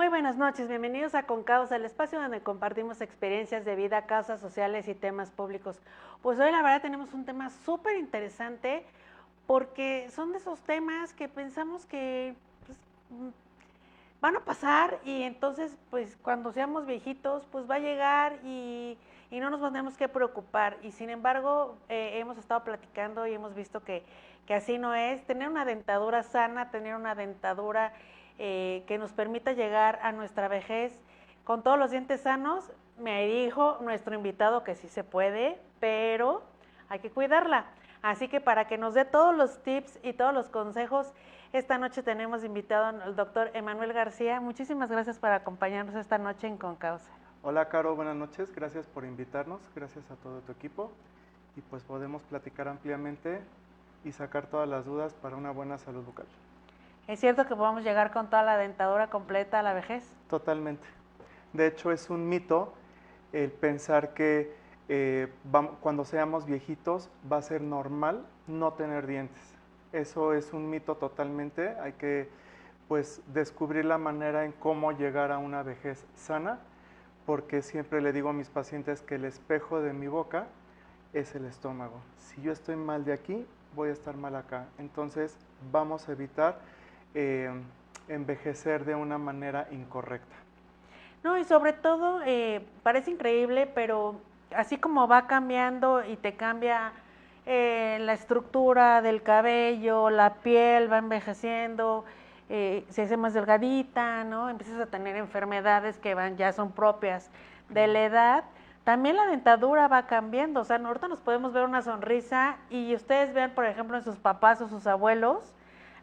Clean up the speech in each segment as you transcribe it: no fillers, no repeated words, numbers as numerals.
Muy buenas noches, bienvenidos a Con Causa, el espacio donde compartimos experiencias de vida, causas sociales y temas públicos. Pues hoy la verdad tenemos un tema súper interesante porque son de esos temas que pensamos que pues, van a pasar y entonces pues cuando seamos viejitos pues va a llegar y no nos tenemos que preocupar. Y sin embargo hemos estado platicando y hemos visto que así no es. Tener una dentadura sana, tener una dentadura que nos permita llegar a nuestra vejez con todos los dientes sanos, me dijo nuestro invitado que sí se puede, pero hay que cuidarla. Así que para que nos dé todos los tips y todos los consejos, esta noche tenemos invitado al doctor Emanuel García. Muchísimas gracias por acompañarnos esta noche en Con Causa. Hola Caro, buenas noches, gracias por invitarnos, gracias a todo tu equipo y pues podemos platicar ampliamente y sacar todas las dudas para una buena salud bucal. ¿Es cierto que podemos llegar con toda la dentadura completa a la vejez? Totalmente. De hecho es un mito el pensar que cuando seamos viejitos va a ser normal no tener dientes. Eso es un mito totalmente, hay que pues descubrir la manera en cómo llegar a una vejez sana, porque siempre le digo a mis pacientes que el espejo de mi boca es el estómago. Si yo estoy mal de aquí, voy a estar mal acá. Entonces vamos a evitar envejecer de una manera incorrecta. No, y sobre todo, parece increíble, pero así como va cambiando y te cambia la estructura del cabello, la piel va envejeciendo, se hace más delgadita, ¿no? Empiezas a tener enfermedades que ya son propias de la edad. También la dentadura va cambiando, o sea, ahorita nos podemos ver una sonrisa y ustedes vean, por ejemplo, en sus papás o sus abuelos,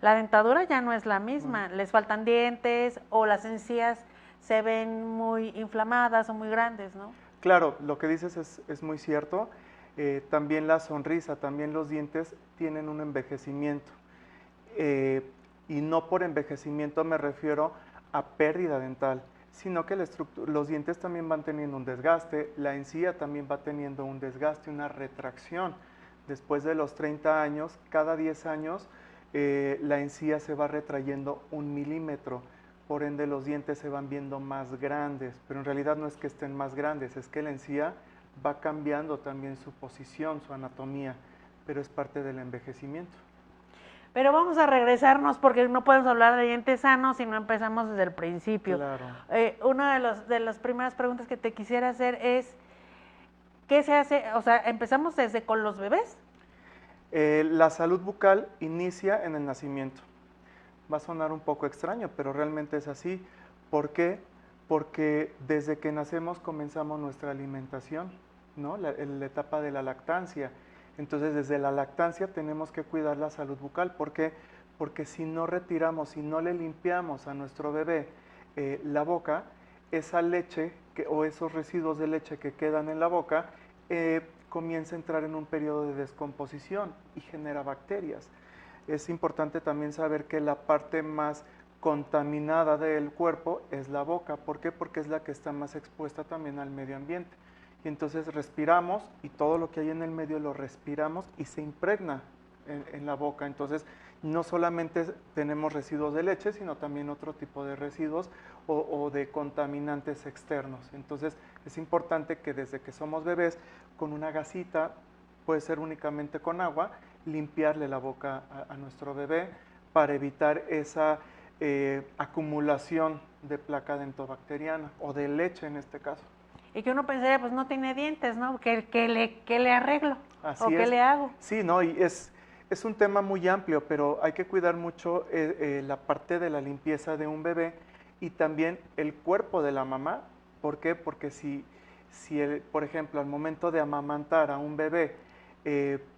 la dentadura ya no es la misma, les faltan dientes o las encías se ven muy inflamadas o muy grandes, ¿no? Claro, lo que dices es muy cierto. También la sonrisa, también los dientes tienen un envejecimiento. Y no por envejecimiento me refiero a pérdida dental, sino que los dientes también van teniendo un desgaste, la encía también va teniendo un desgaste, una retracción. Después de los 30 años, cada 10 años, la encía se va retrayendo 1 milímetro. Por ende los dientes se van viendo más grandes, pero en realidad no es que estén más grandes, es que la encía va cambiando también su posición, su anatomía, pero es parte del envejecimiento. Pero vamos a regresarnos porque no podemos hablar de dientes sanos si no empezamos desde el principio. Claro. Una de las primeras preguntas que te quisiera hacer es, ¿qué se hace? O sea, ¿empezamos desde con los bebés? La salud bucal inicia en el nacimiento. Va a sonar un poco extraño, pero realmente es así. ¿Por qué? Porque desde que nacemos comenzamos nuestra alimentación, ¿no? La etapa de la lactancia. Entonces, desde la lactancia tenemos que cuidar la salud bucal. ¿Por qué? Porque si no retiramos, si no le limpiamos a nuestro bebé la boca, esa leche o esos residuos de leche que quedan en la boca comienza a entrar en un periodo de descomposición y genera bacterias. Es importante también saber que la parte más contaminada del cuerpo es la boca. ¿Por qué? Porque es la que está más expuesta también al medio ambiente. Y entonces respiramos y todo lo que hay en el medio lo respiramos y se impregna en la boca. Entonces no solamente tenemos residuos de leche, sino también otro tipo de residuos o de contaminantes externos. Entonces es importante que desde que somos bebés, con una gasita, puede ser únicamente con agua, limpiarle la boca a nuestro bebé para evitar esa acumulación de placa dentobacteriana o de leche en este caso. Y que uno pensaría, pues no tiene dientes, ¿no? ¿Qué le arreglo? Así ¿O qué es. le hago? Sí, no, y es un tema muy amplio, pero hay que cuidar mucho la parte de la limpieza de un bebé y también el cuerpo de la mamá. ¿Por qué? Porque si por ejemplo, al momento de amamantar a un bebé,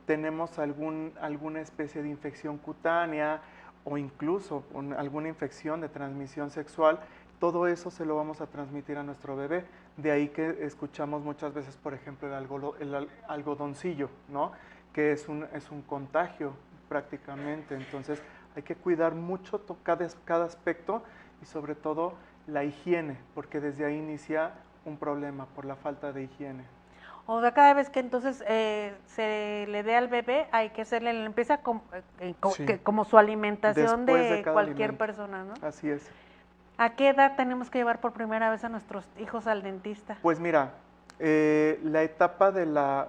tenemos alguna especie de infección cutánea o incluso alguna infección de transmisión sexual, todo eso se lo vamos a transmitir a nuestro bebé. De ahí que escuchamos muchas veces, por ejemplo, el algodoncillo, ¿no? Que es un contagio prácticamente. Entonces hay que cuidar mucho cada aspecto y sobre todo la higiene, porque desde ahí inicia un problema por la falta de higiene. O sea, cada vez que entonces se le dé al bebé, hay que hacerle la limpieza Sí. como su alimentación Después de cada cualquier alimento. persona, ¿no? Así es. ¿A qué edad tenemos que llevar por primera vez a nuestros hijos al dentista? Pues mira, la etapa de la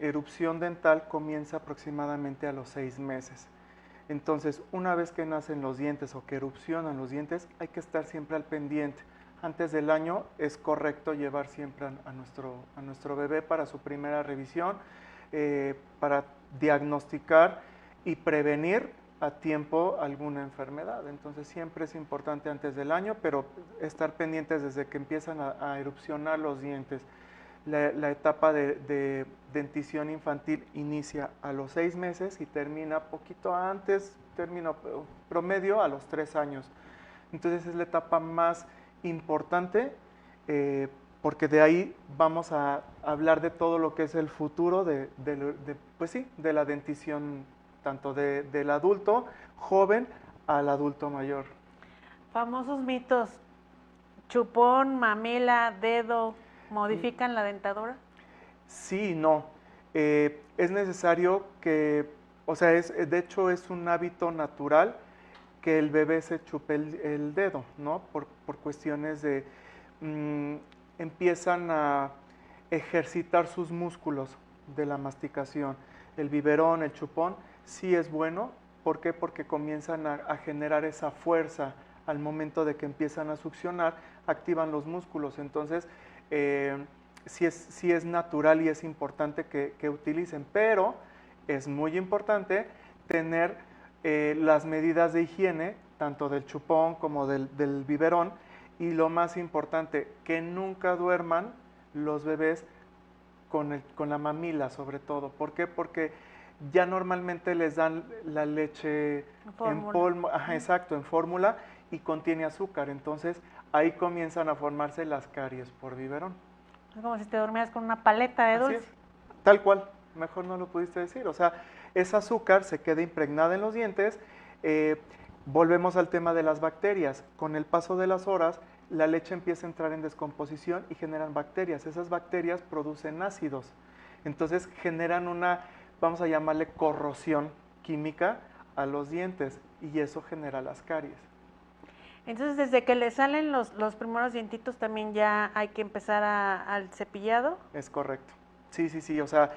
erupción dental comienza aproximadamente a los 6 meses. Entonces, una vez que nacen los dientes o que erupcionan los dientes, hay que estar siempre al pendiente. Antes del año es correcto llevar siempre a nuestro bebé para su primera revisión, para diagnosticar y prevenir a tiempo alguna enfermedad. Entonces siempre es importante antes del año, pero estar pendientes desde que empiezan a erupcionar los dientes. La etapa de dentición infantil inicia a los 6 meses y termina poquito antes, termina promedio a los 3 años. Entonces es la etapa más importante, porque de ahí vamos a hablar de todo lo que es el futuro pues sí, de la dentición, tanto del adulto joven al adulto mayor. Famosos mitos, chupón, mamila, dedo, ¿modifican la dentadura? Sí y no. Es necesario que, o sea, de hecho es un hábito natural que el bebé se chupe el dedo, ¿no? Por cuestiones de, empiezan a ejercitar sus músculos de la masticación. El biberón, el chupón, sí es bueno. ¿Por qué? Porque comienzan a generar esa fuerza al momento de que empiezan a succionar, activan los músculos. Entonces, sí es natural y es importante que utilicen, pero es muy importante tener las medidas de higiene, tanto del chupón como del biberón, y lo más importante, que nunca duerman los bebés con la mamila sobre todo. ¿Por qué? Porque ya normalmente les dan la leche en polvo, exacto, en fórmula, y contiene azúcar. Entonces ahí comienzan a formarse las caries por biberón. Es como si te dormieras con una paleta de dulce. Así es, tal cual, mejor no lo pudiste decir. O sea, ese azúcar se queda impregnada en los dientes. Volvemos al tema de las bacterias. Con el paso de las horas, la leche empieza a entrar en descomposición y generan bacterias. Esas bacterias producen ácidos. Entonces generan una, vamos a llamarle corrosión química a los dientes, y eso genera las caries. Entonces, desde que le salen los primeros dientitos, también ya hay que empezar al cepillado. Es correcto. Sí. O sea,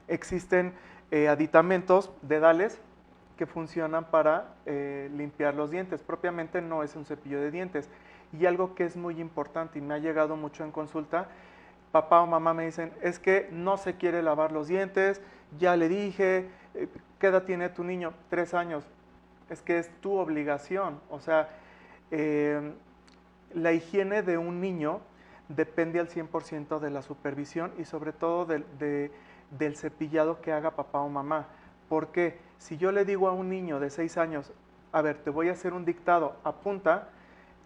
existen aditamentos dedales que funcionan para limpiar los dientes. Propiamente no es un cepillo de dientes. Y algo que es muy importante y me ha llegado mucho en consulta, papá o mamá me dicen, es que no se quiere lavar los dientes, ya le dije, ¿qué edad tiene tu niño? 3 años. Es que es tu obligación. O sea, la higiene de un niño depende al 100% de la supervisión y sobre todo del cepillado que haga papá o mamá. Porque si yo le digo a un niño de 6 años, a ver, te voy a hacer un dictado, apunta,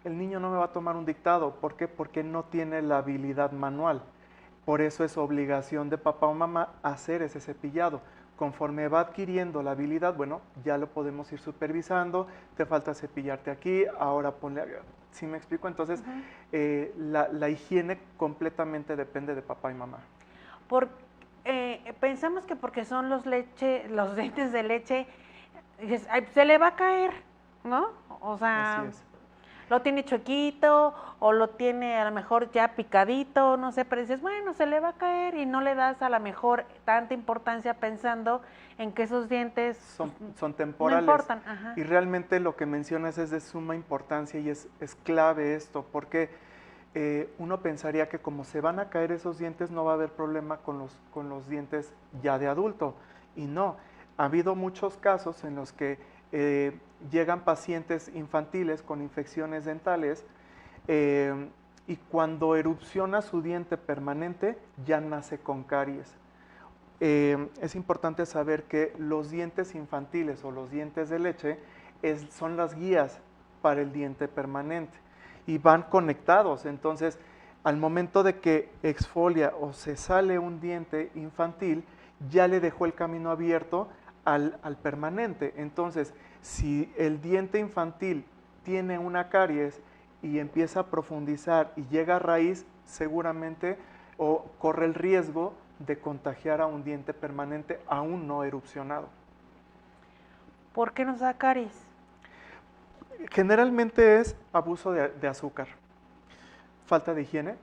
el niño no me va a tomar un dictado. ¿Por qué? Porque no tiene la habilidad manual. Por eso es obligación de papá o mamá hacer ese cepillado. Conforme va adquiriendo la habilidad, bueno, ya lo podemos ir supervisando, te falta cepillarte aquí, ahora ponle, ¿sí me explico? Entonces, la higiene completamente depende de papá y mamá. Pensamos que porque son los dientes de leche, se le va a caer, ¿no? O sea, así es. Lo tiene chuequito o lo tiene a lo mejor ya picadito, no sé, pero dices, bueno, se le va a caer, y no le das a lo mejor tanta importancia pensando en que esos dientes son temporales. No importan. Ajá. Y realmente lo que mencionas es de suma importancia y es clave esto, porque uno pensaría que como se van a caer esos dientes no va a haber problema con los dientes ya de adulto, y no. Ha habido muchos casos en los que llegan pacientes infantiles con infecciones dentales, y cuando erupciona su diente permanente ya nace con caries. Es importante saber que los dientes infantiles o los dientes de leche son las guías para el diente permanente y van conectados. Entonces, al momento de que exfolia o se sale un diente infantil, ya le dejó el camino abierto al permanente. Entonces, si el diente infantil tiene una caries y empieza a profundizar y llega a raíz, seguramente corre el riesgo de contagiar a un diente permanente aún no erupcionado. ¿Por qué nos da caries? Generalmente es abuso de azúcar, falta de higiene,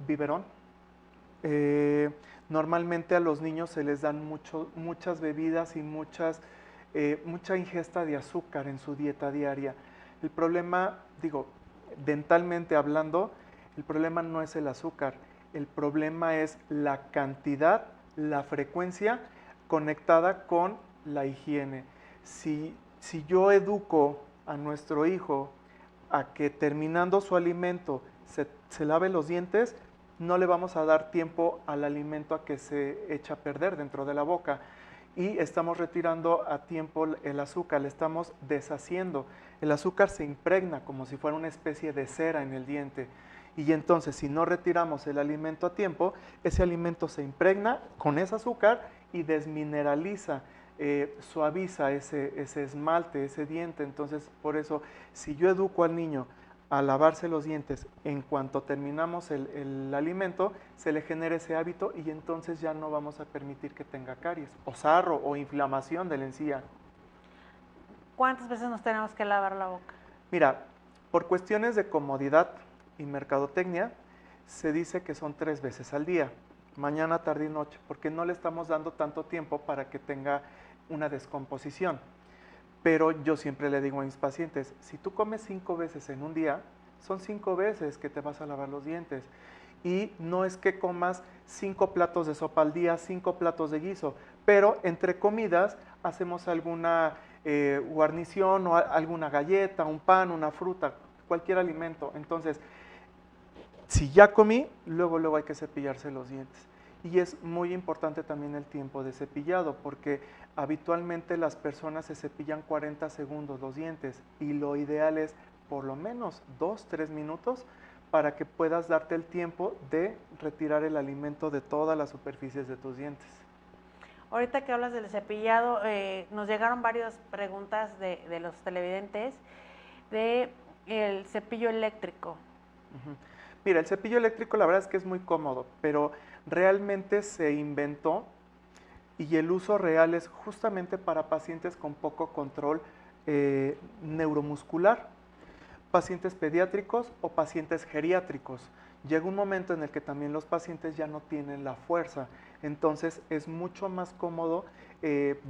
biberón. Eh, Normalmente a los niños se les dan muchas bebidas y mucha ingesta de azúcar en su dieta diaria. El problema, digo, dentalmente hablando, el problema no es el azúcar, el problema es la cantidad, la frecuencia conectada con la higiene. Si yo educo a nuestro hijo a que terminando su alimento se lave los dientes, no le vamos a dar tiempo al alimento a que se echa a perder dentro de la boca. Y estamos retirando a tiempo el azúcar, le estamos deshaciendo. El azúcar se impregna como si fuera una especie de cera en el diente. Y entonces, si no retiramos el alimento a tiempo, ese alimento se impregna con ese azúcar y desmineraliza, suaviza ese esmalte, ese diente. Entonces, por eso, si yo educo al niño a lavarse los dientes en cuanto terminamos el alimento, se le genera ese hábito y entonces ya no vamos a permitir que tenga caries, o sarro, o inflamación de la encía. ¿Cuántas veces nos tenemos que lavar la boca? Mira, por cuestiones de comodidad y mercadotecnia, se dice que son 3 veces al día, mañana, tarde y noche, porque no le estamos dando tanto tiempo para que tenga una descomposición. Pero yo siempre le digo a mis pacientes, si tú comes 5 veces en un día, son 5 veces que te vas a lavar los dientes. Y no es que comas 5 platos de sopa al día, 5 platos de guiso, pero entre comidas hacemos alguna guarnición o alguna galleta, un pan, una fruta, cualquier alimento. Entonces, si ya comí, luego hay que cepillarse los dientes. Y es muy importante también el tiempo de cepillado, porque habitualmente las personas se cepillan 40 segundos los dientes y lo ideal es por lo menos 2-3 minutos para que puedas darte el tiempo de retirar el alimento de todas las superficies de tus dientes. Ahorita que hablas del cepillado, nos llegaron varias preguntas de los televidentes de el cepillo eléctrico. Mira, el cepillo eléctrico la verdad es que es muy cómodo, pero realmente se inventó y el uso real es justamente para pacientes con poco control neuromuscular, pacientes pediátricos o pacientes geriátricos. Llega un momento en el que también los pacientes ya no tienen la fuerza, entonces es mucho más cómodo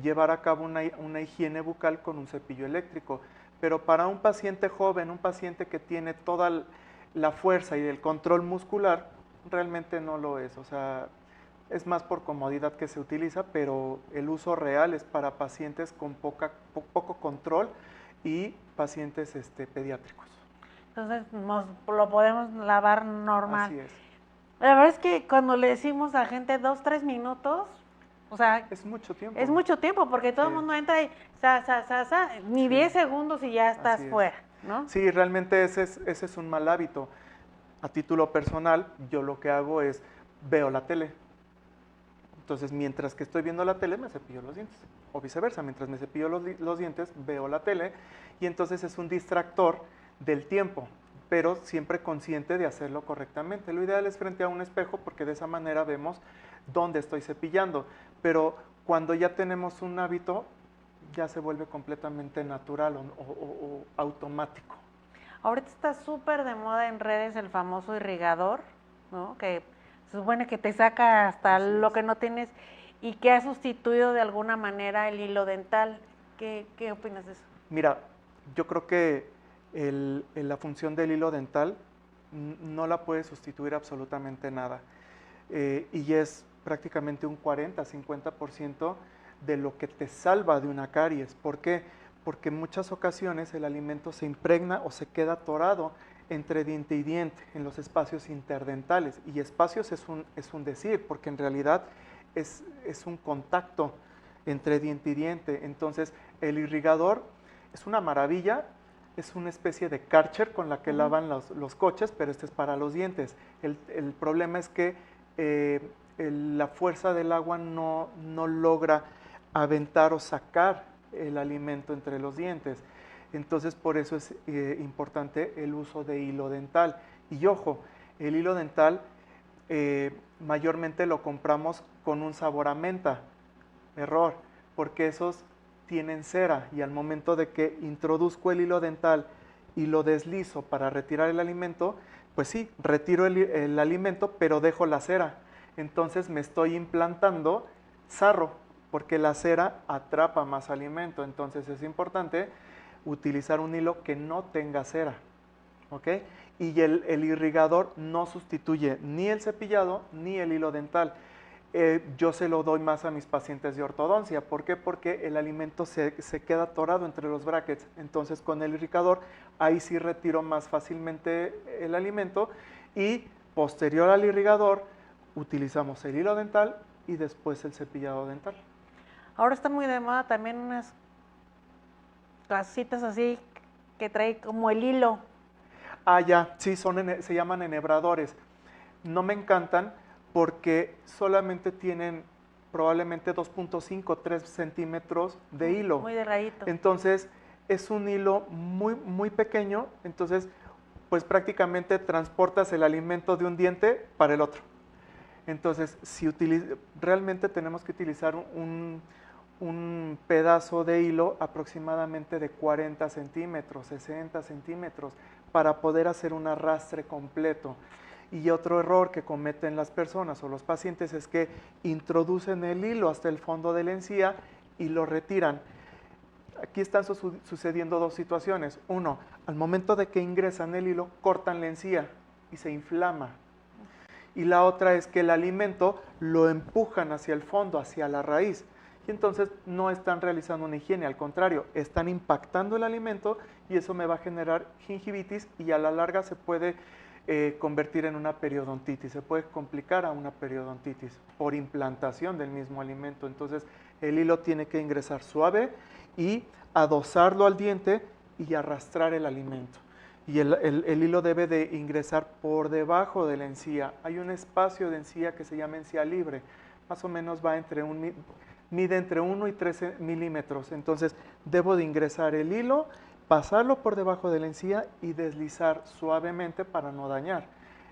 llevar a cabo una higiene bucal con un cepillo eléctrico, pero para un paciente joven, un paciente que tiene toda la fuerza y el control muscular, realmente no lo es, o sea, es más por comodidad que se utiliza, pero el uso real es para pacientes con poco control y pacientes pediátricos. Entonces lo podemos lavar normal. Así es. La verdad es que cuando le decimos a la gente 2-3 minutos, o sea, es mucho tiempo. Es mucho tiempo porque todo el mundo entra y ni 10 segundos y ya estás fuera, ¿no? Sí, realmente ese es un mal hábito. A título personal, yo lo que hago es veo la tele. Entonces, mientras que estoy viendo la tele, me cepillo los dientes. O viceversa, mientras me cepillo los dientes, veo la tele. Y entonces es un distractor del tiempo, pero siempre consciente de hacerlo correctamente. Lo ideal es frente a un espejo porque de esa manera vemos dónde estoy cepillando. Pero cuando ya tenemos un hábito, ya se vuelve completamente natural o automático. Ahorita está súper de moda en redes el famoso irrigador, ¿no? Que se supone que te saca hasta lo que no tienes y que ha sustituido de alguna manera el hilo dental. ¿Qué opinas de eso? Mira, yo creo que la función del hilo dental no la puede sustituir absolutamente nada. Y es prácticamente un 40-50% de lo que te salva de una caries. ¿Por qué? Porque en muchas ocasiones el alimento se impregna o se queda atorado entre diente y diente, en los espacios interdentales. Y espacios es un decir, porque en realidad es un contacto entre diente y diente. Entonces, el irrigador es una maravilla, es una especie de Kärcher con la que lavan los coches, pero este es para los dientes. El problema es que la fuerza del agua no logra aventar o sacar el alimento entre los dientes. Entonces, por eso es importante el uso de hilo dental. Y ojo, el hilo dental mayormente lo compramos con un sabor a menta. Error, porque esos tienen cera y al momento de que introduzco el hilo dental y lo deslizo para retirar el alimento, pues sí, retiro el alimento, pero dejo la cera. Entonces me estoy implantando sarro, porque la cera atrapa más alimento. Entonces es importante utilizar un hilo que no tenga cera, ¿ok? Y el irrigador no sustituye ni el cepillado ni el hilo dental. Yo se lo doy más a mis pacientes de ortodoncia. ¿Por qué? Porque el alimento se queda atorado entre los brackets. Entonces con el irrigador ahí sí retiro más fácilmente el alimento y posterior al irrigador utilizamos el hilo dental y después el cepillado dental. Ahora está muy de moda también unas casitas así que trae como el hilo. Ah, ya, sí, se llaman enhebradores. No me encantan porque solamente tienen probablemente 2.5, 3 centímetros de hilo. Muy delgadito. Entonces, es un hilo muy, muy pequeño, entonces, pues prácticamente transportas el alimento de un diente para el otro. Entonces, realmente tenemos que utilizar un pedazo de hilo aproximadamente de 40 centímetros, 60 centímetros, para poder hacer un arrastre completo. Y otro error que cometen las personas o los pacientes es que introducen el hilo hasta el fondo de la encía y lo retiran. Aquí están sucediendo dos situaciones. Uno, al momento de que ingresan el hilo, cortan la encía y se inflama. Y la otra es que el alimento lo empujan hacia el fondo, hacia la raíz. Y entonces no están realizando una higiene, al contrario, están impactando el alimento y eso me va a generar gingivitis y a la larga se puede convertir en una periodontitis, se puede complicar a una periodontitis por implantación del mismo alimento. Entonces el hilo tiene que ingresar suave y adosarlo al diente y arrastrar el alimento. Y el hilo debe de ingresar por debajo de la encía. Hay un espacio de encía que se llama encía libre, más o menos va mide entre 1 y 13 milímetros. Entonces debo de ingresar el hilo, pasarlo por debajo de la encía y deslizar suavemente para no dañar.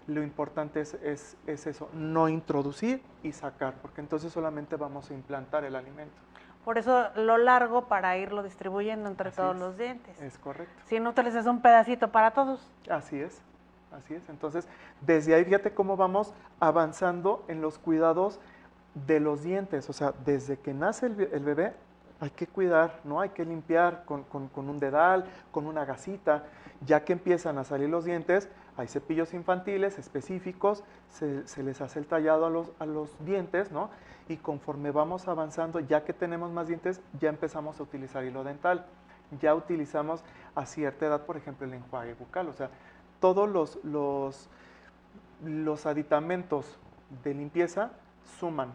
Lo importante es eso, no introducir y sacar, porque entonces solamente vamos a implantar el alimento. Por eso lo largo para irlo distribuyendo entre todos los dientes. Es correcto. Si no utilizas un pedacito para todos. Así es, así es. Entonces, desde ahí fíjate cómo vamos avanzando en los cuidados de los dientes. O sea, desde que nace el bebé hay que cuidar, ¿no? Hay que limpiar con un dedal, con una gasita. Ya que empiezan a salir los dientes, hay cepillos infantiles específicos, se les hace el tallado a los dientes, ¿no? Y conforme vamos avanzando, ya que tenemos más dientes, ya empezamos a utilizar hilo dental. Ya utilizamos a cierta edad, por ejemplo, el enjuague bucal. O sea, todos los aditamentos de limpieza suman,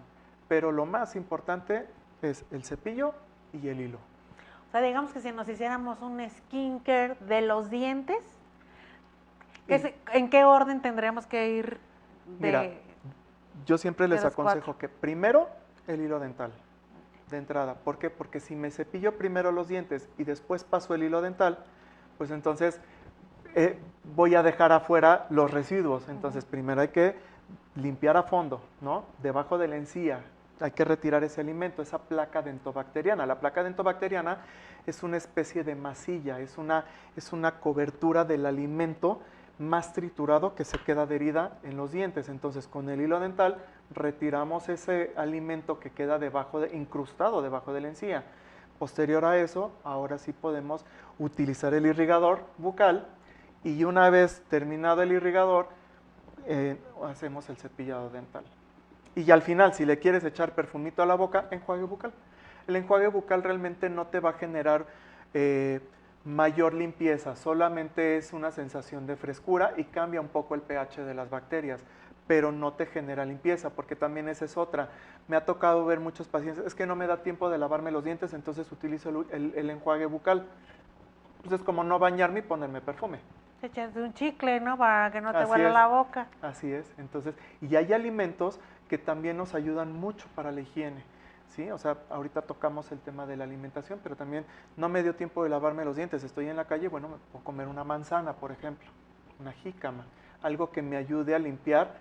pero lo más importante es el cepillo y el hilo. O sea, digamos que si nos hiciéramos un skincare de los dientes, ¿en qué orden tendríamos que ir Mira, yo siempre les aconsejo que primero el hilo dental, de entrada. ¿Por qué? Porque si me cepillo primero los dientes y después paso el hilo dental, pues entonces voy a dejar afuera los residuos. Entonces, primero hay que limpiar a fondo, ¿no? Debajo de la encía hay que retirar ese alimento, esa placa dentobacteriana. La placa dentobacteriana es una especie de masilla, es una cobertura del alimento más triturado que se queda adherida en los dientes. Entonces, con el hilo dental retiramos ese alimento que queda incrustado debajo de la encía. Posterior a eso, ahora sí podemos utilizar el irrigador bucal y una vez terminado el irrigador, hacemos el cepillado dental. Y al final, si le quieres echar perfumito a la boca, enjuague bucal. El enjuague bucal realmente no te va a generar mayor limpieza, solamente es una sensación de frescura y cambia un poco el pH de las bacterias, pero no te genera limpieza, porque también esa es otra. Me ha tocado ver muchos pacientes, es que no me da tiempo de lavarme los dientes, entonces utilizo el enjuague bucal. Entonces, como no bañarme y ponerme perfume. Echas un chicle, ¿no? Para que no te huela la boca. Así es. Entonces, y hay alimentos que también nos ayudan mucho para la higiene, ¿sí? O sea, ahorita tocamos el tema de la alimentación, pero también no me dio tiempo de lavarme los dientes. Estoy en la calle, bueno, me puedo comer una manzana, por ejemplo, una jícama, algo que me ayude a limpiar,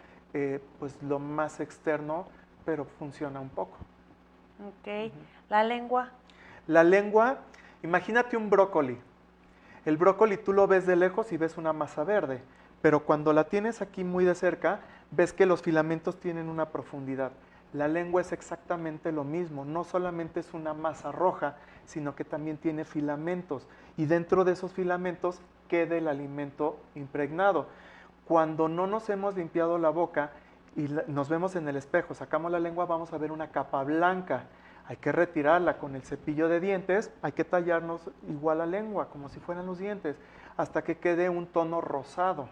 pues lo más externo, pero funciona un poco. Ok. ¿La lengua? La lengua, imagínate un brócoli. El brócoli tú lo ves de lejos y ves una masa verde, pero cuando la tienes aquí muy de cerca, ves que los filamentos tienen una profundidad. La lengua es exactamente lo mismo, no solamente es una masa roja, sino que también tiene filamentos, y dentro de esos filamentos queda el alimento impregnado. Cuando no nos hemos limpiado la boca y nos vemos en el espejo, sacamos la lengua, vamos a ver una capa blanca. Hay que retirarla con el cepillo de dientes, hay que tallarnos igual la lengua, como si fueran los dientes, hasta que quede un tono rosado,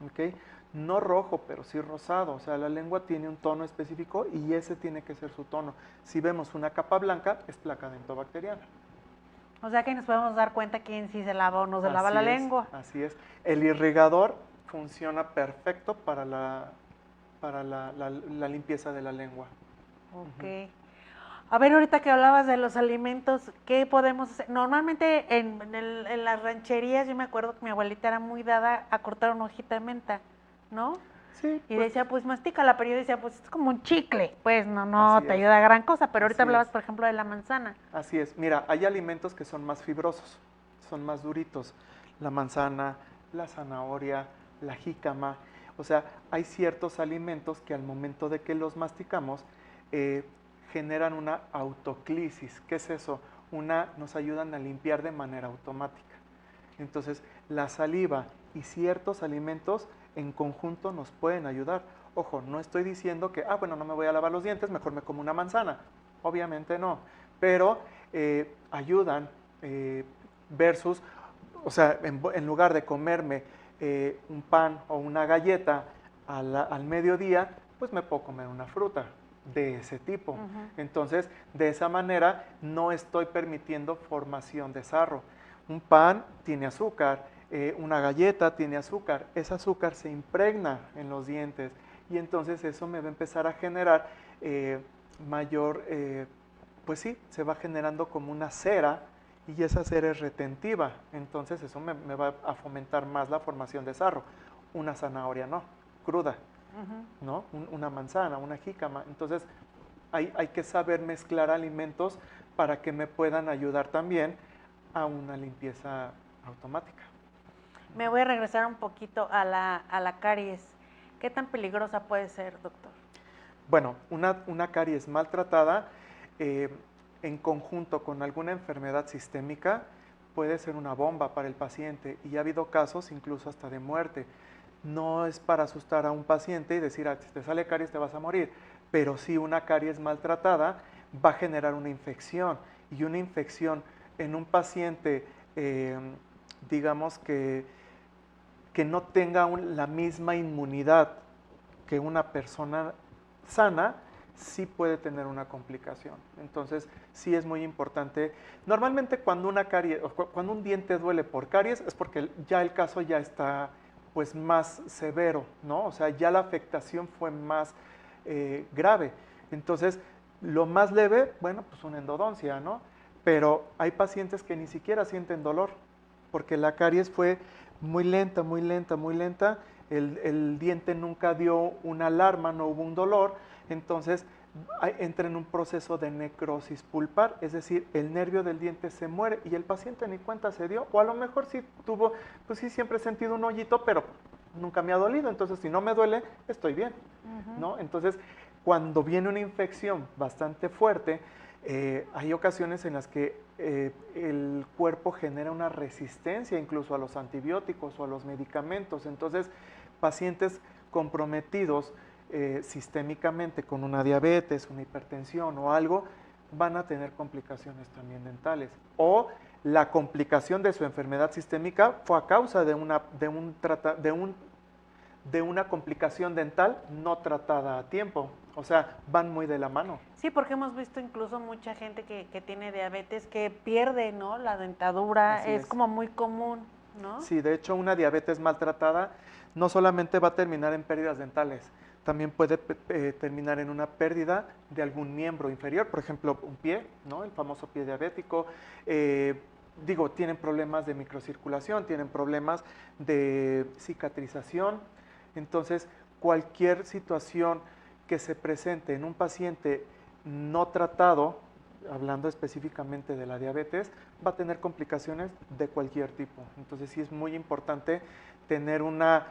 ¿ok? No rojo, pero sí rosado, o sea, la lengua tiene un tono específico y ese tiene que ser su tono. Si vemos una capa blanca, es placa dentobacteriana. O sea que nos podemos dar cuenta quién sí se lava o no se lava la lengua. Así es. El irrigador funciona perfecto para la limpieza de la lengua. Ok. A ver, ahorita que hablabas de los alimentos, ¿qué podemos hacer? Normalmente en las rancherías, yo me acuerdo que mi abuelita era muy dada a cortar una hojita de menta, ¿no? Sí. Y decía, pues mastícala, pero yo decía, pues es como un chicle, pues no Así te es. ayuda a gran cosa, pero ahorita Así hablabas, es. por ejemplo, de la manzana. Así es. Mira, hay alimentos que son más fibrosos, son más duritos. La manzana, la zanahoria, la jícama. O sea, hay ciertos alimentos que al momento de que los masticamos generan una autoclisis. ¿Qué es eso? Nos ayudan a limpiar de manera automática. Entonces, la saliva y ciertos alimentos en conjunto nos pueden ayudar. Ojo, no estoy diciendo que, bueno, no me voy a lavar los dientes, mejor me como una manzana. Obviamente no, pero ayudan versus, o sea, en lugar de comerme un pan o una galleta al mediodía, pues me puedo comer una fruta de ese tipo. Entonces, de esa manera no estoy permitiendo formación de sarro. Un pan tiene azúcar, una galleta tiene azúcar, ese azúcar se impregna en los dientes y entonces eso me va a empezar a generar mayor, pues sí, se va generando como una cera y esa cera es retentiva, entonces eso me va a fomentar más la formación de sarro. Una zanahoria no, cruda, ¿no? Una manzana, una jícama, entonces hay que saber mezclar alimentos para que me puedan ayudar también a una limpieza automática. Me voy a regresar un poquito a la caries. ¿Qué tan peligrosa puede ser, doctor? Bueno, una caries maltratada en conjunto con alguna enfermedad sistémica puede ser una bomba para el paciente y ha habido casos incluso hasta de muerte. No es para asustar a un paciente y decir, si te sale caries te vas a morir, pero sí una caries maltratada va a generar una infección y una infección en un paciente, digamos que no tenga la misma inmunidad que una persona sana, sí puede tener una complicación. Entonces, sí es muy importante. Normalmente cuando cuando un diente duele por caries es porque ya el caso ya está pues más severo, ¿no? O sea, ya la afectación fue más grave. Entonces, lo más leve, bueno, pues una endodoncia, ¿no? Pero hay pacientes que ni siquiera sienten dolor, porque la caries fue muy lenta, muy lenta, muy lenta. El diente nunca dio una alarma, no hubo un dolor, entonces entra en un proceso de necrosis pulpar, es decir, el nervio del diente se muere y el paciente ni cuenta se dio, o a lo mejor sí tuvo, pues sí siempre he sentido un hoyito, pero nunca me ha dolido, entonces si no me duele, estoy bien, ¿no? Entonces, cuando viene una infección bastante fuerte, hay ocasiones en las que el cuerpo genera una resistencia incluso a los antibióticos o a los medicamentos. Entonces, pacientes comprometidos sistémicamente con una diabetes, una hipertensión o algo, van a tener complicaciones también dentales. O la complicación de su enfermedad sistémica fue a causa de una complicación dental no tratada a tiempo. O sea, van muy de la mano. Sí, porque hemos visto incluso mucha gente que tiene diabetes que pierde, ¿no? La dentadura, es como muy común, ¿no? Sí, de hecho una diabetes maltratada no solamente va a terminar en pérdidas dentales, también puede terminar en una pérdida de algún miembro inferior, por ejemplo, un pie, ¿no? El famoso pie diabético. Tienen problemas de microcirculación, tienen problemas de cicatrización. Entonces, cualquier situación que se presente en un paciente no tratado hablando específicamente de la diabetes, va a tener complicaciones de cualquier tipo. Entonces sí es muy importante tener una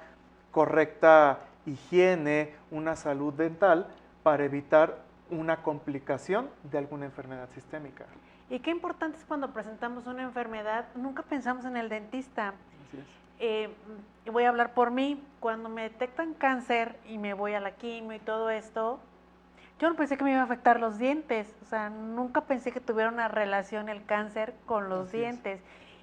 correcta higiene, una salud dental para evitar una complicación de alguna enfermedad sistémica. Y qué importante es cuando presentamos una enfermedad, nunca pensamos en el dentista. Así es. Voy a hablar por mí, cuando me detectan cáncer y me voy a la quimio y todo esto, yo no pensé que me iba a afectar los dientes, o sea, nunca pensé que tuviera una relación el cáncer con los dientes.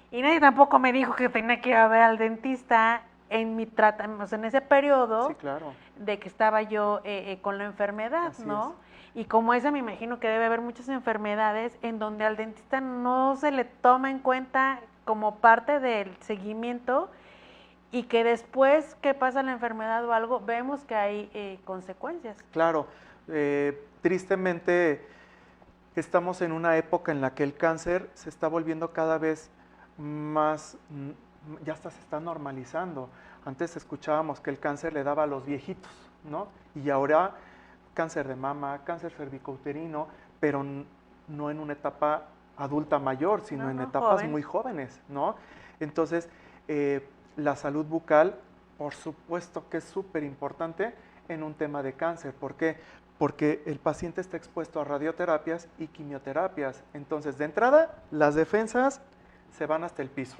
Y nadie tampoco me dijo que tenía que ir a ver al dentista en mi tratamiento, o sea, en ese periodo Sí, claro. de que estaba yo con la enfermedad, Así ¿no? es. Y como esa me imagino que debe haber muchas enfermedades en donde al dentista no se le toma en cuenta como parte del seguimiento y que después que pasa la enfermedad o algo, vemos que hay consecuencias. Claro, tristemente estamos en una época en la que el cáncer se está volviendo cada vez más, ya hasta se está normalizando. Antes escuchábamos que el cáncer le daba a los viejitos, ¿no? Y ahora cáncer de mama, cáncer cervicouterino, pero no en una etapa adulta mayor, sino en etapas muy jóvenes, ¿no? Entonces, la salud bucal, por supuesto que es súper importante en un tema de cáncer. ¿Por qué? Porque el paciente está expuesto a radioterapias y quimioterapias. Entonces, de entrada, las defensas se van hasta el piso.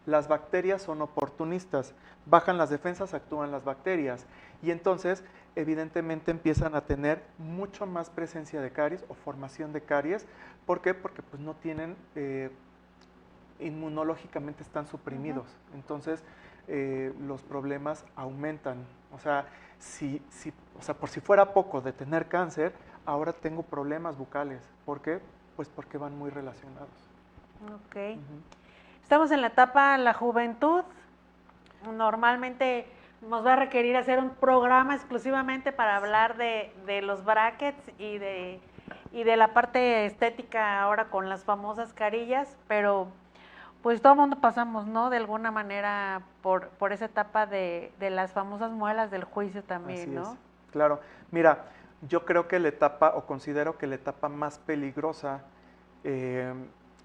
Las bacterias son oportunistas. Bajan las defensas, actúan las bacterias. Y entonces, evidentemente, empiezan a tener mucho más presencia de caries o formación de caries. ¿Por qué? Porque pues, no tienen, inmunológicamente están suprimidos. Entonces, los problemas aumentan. O sea, por si fuera poco de tener cáncer, ahora tengo problemas bucales. ¿Por qué? Pues porque van muy relacionados. Ok. Estamos en la etapa de la juventud. Normalmente nos va a requerir hacer un programa exclusivamente para hablar de los brackets y de la parte estética ahora con las famosas carillas, pero pues todo el mundo pasamos, ¿no? De alguna manera por esa etapa de las famosas muelas del juicio también, Así ¿no? es, claro. Mira, yo creo que la etapa, o considero que la etapa más peligrosa,